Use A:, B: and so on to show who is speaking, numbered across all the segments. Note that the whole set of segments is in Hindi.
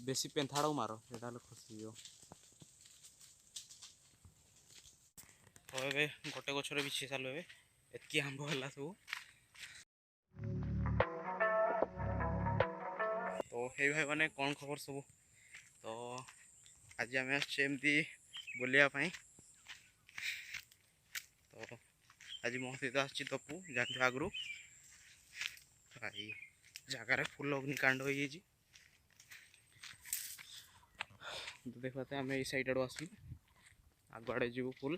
A: बेसी पेंथाड़ मार से खसी तो ये गोटे गचर बिछी सारू एतकी आंब है सब तो हे भाई मैंने कौन खबर सब तो आज आम आमती बुलायापाई तो आज मो सहित आसपू जानते आगु भाई जगार फुल अग्निकांड हो तो देखते आम ये सैड आड़ आसू आग आड़े जीव फुल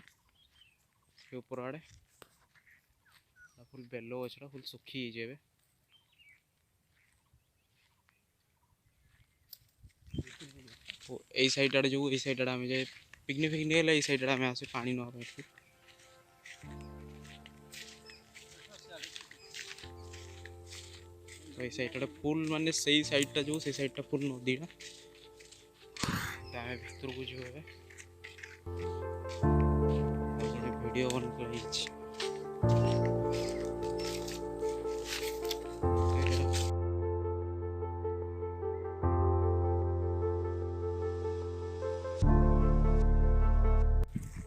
A: ऊपर आड़े फुल बेल गछटा फुल सुखी जाए यही साइड आड़े जो ये साइड आड़े आम जाए पिकनिक फिकनिक है साइड आड़े आसे पानी ना तो ये साइड फुल माने सही साइडटा जो से साइडटा फुल नदीटा आम भर को जो वीडियो बन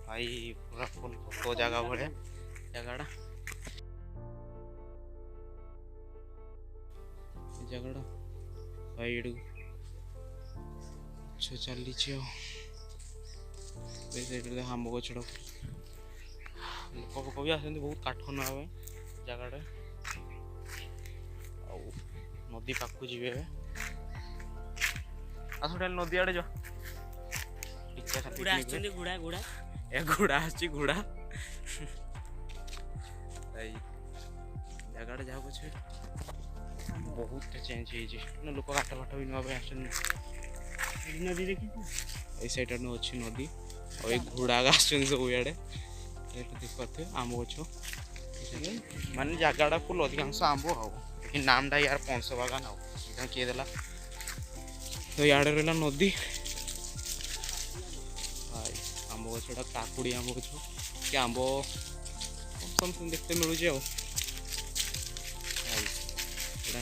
A: भाई पूरा फुल तो जगह भाया जगह जगह साइड चली साइड आंब गछड़ लोक फोक भी आसती बहुत काठ ना जगह नदी पाखु जी आस नदी आड़े जा घोड़ा घोड़ा जगह जहाँ कुछ बहुत चेंज हो लोक काठ फाठ भी ना नदी देखी साइड अच्छी नदी और घोड़ा आसुन सब इे देखते आंब गछ माने जगह फुल अधिकांश आंब लेकिन नामटा यार पणस बागान आ किए देला तो इे रहा नदी आंब गछटा काकुड़ी आंब गछ कि आंब कम कम देखते मिलूँ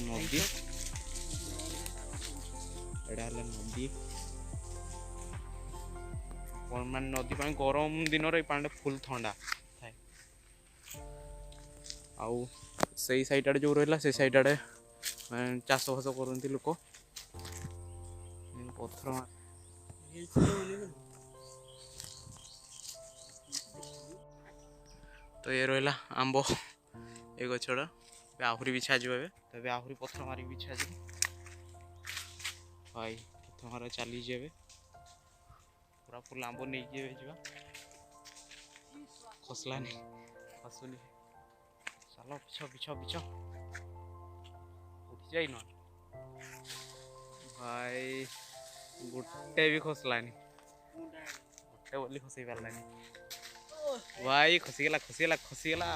A: नदी एड़ा नदी मान नदी गरम दिन पानी फुल ठंडा थाए आउ से साइड आड़े जो रहा से साइड आड़े चाष बास करती लोक पत्थर तो ये रहा आंब ये गछड़ आहरी बिछा तो आहरी पत्थर मारिक बिछा भाई पत्थर मारा चली जाए पूरा फुल आंब नहीं जा खसलानी खसुनी चलो पिछ पिछ पिछ उठी जाइन भाई गोटे भी खसलानी गोटे बोली खसई पारानी भाई खसीगला खसीगला खसीगला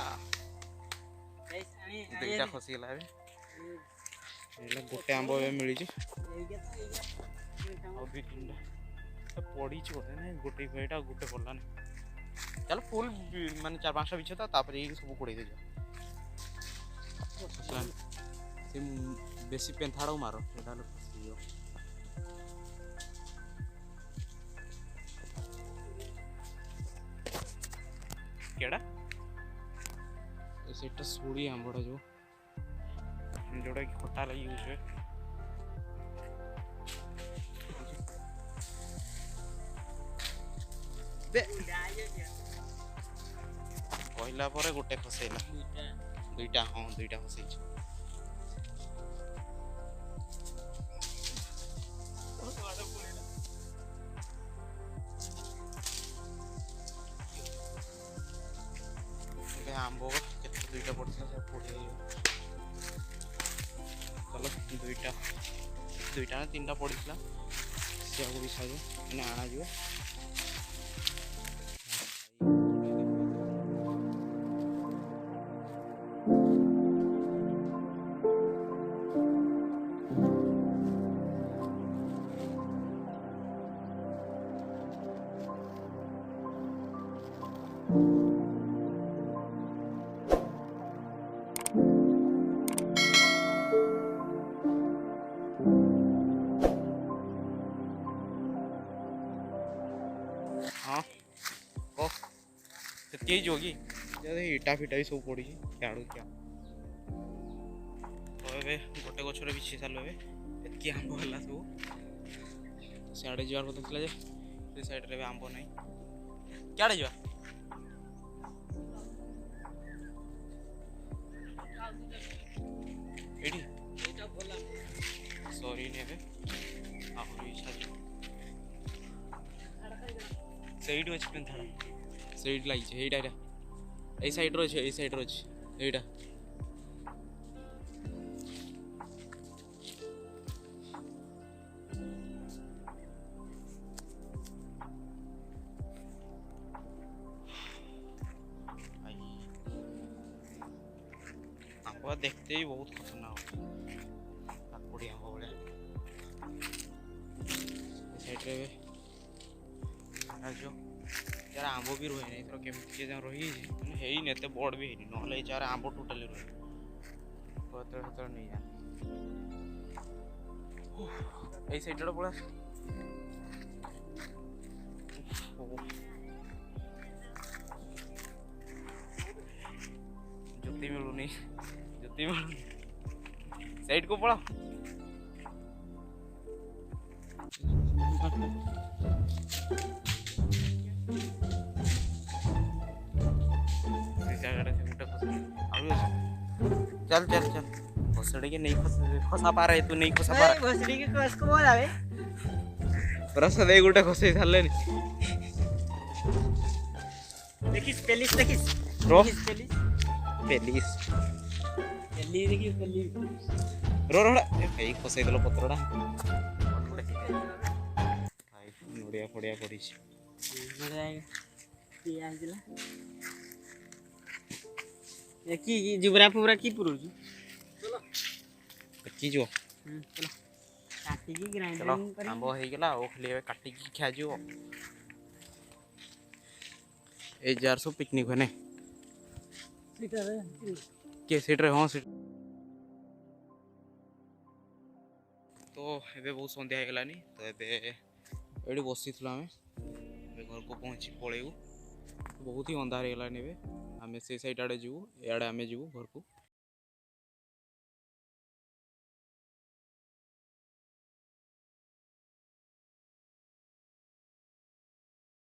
A: दुईटा खसीगला गोटे आंब मिली दुई तीन पड़ी गोटे कईटा गोटे पड़लानी चल फुल माने 4-5टा बिछ था सब कोड़े दे बेसी पेंथाड़ मार केड़ा सेटा सुड़ी आंबड़ा जो जोड़ा कि खटा लगी हुए कहला पर गोटे खसैला दुईटा हाँ दुईटा खसै आंब दुईटा पड़ता चलो दुईटा ना 3टा पड़ा सी बिछा जाए आना जा हाँ कह से जोगी इटा फिटा भी सब पड़ी क्या क्या तो ए गोटे गचर बिछी सारू एति आंब है सब सियाड़े जार कथा से साइड रे आंब ना क्या जा सॉरी ने सईड अच्छे पेन सईड लगी एटा ए साइड रो ए साइड रो एटा आंब देखते ही बहुत खतरनाक काकुड़ी आंब भाया साइड रे यार आंब भी रहे नहीं थर केमी रही है एत बड़ भी है ना यार आंब टोटाली रही नहीं जाए साइड पड़ा जुती मिलूनी जुती मिलूनी साइड को पड़ा चल चल चल भोसड़ी के नहीं खसा पा रहे तू नहीं खसा पा रहा
B: भोसड़ी के कस को बोल आवे
A: प्रसाद ए गुटा खसे थाले नि
B: देखिस पेलिस देखिस
A: रो
B: पेलिस
A: पेलिस
B: पेली देखिस पेली
A: रो रो ए खसे देलो पत्रडा भाई नोडिया फोडिया पड़ीछ
B: मजा आएगा ये आइला ये की जुबरा पुबरा की पुरु चलो
A: की जो
B: चलो काटी की ग्राइंडर
A: चलो आंब हो गेला ओ खली काटी की खा जो ए जार सो पिकनिक होने
B: सीटर
A: के सीटर हां सीट तो एबे बहुत संध्या हो गलानी तो एबे एडी बसी थला हमें घर को पहुंची पळेऊ बहुत ही अंधार हो गलानी एबे आमे से साइड आड़े जीवु एआड़े आमे जीवु घर को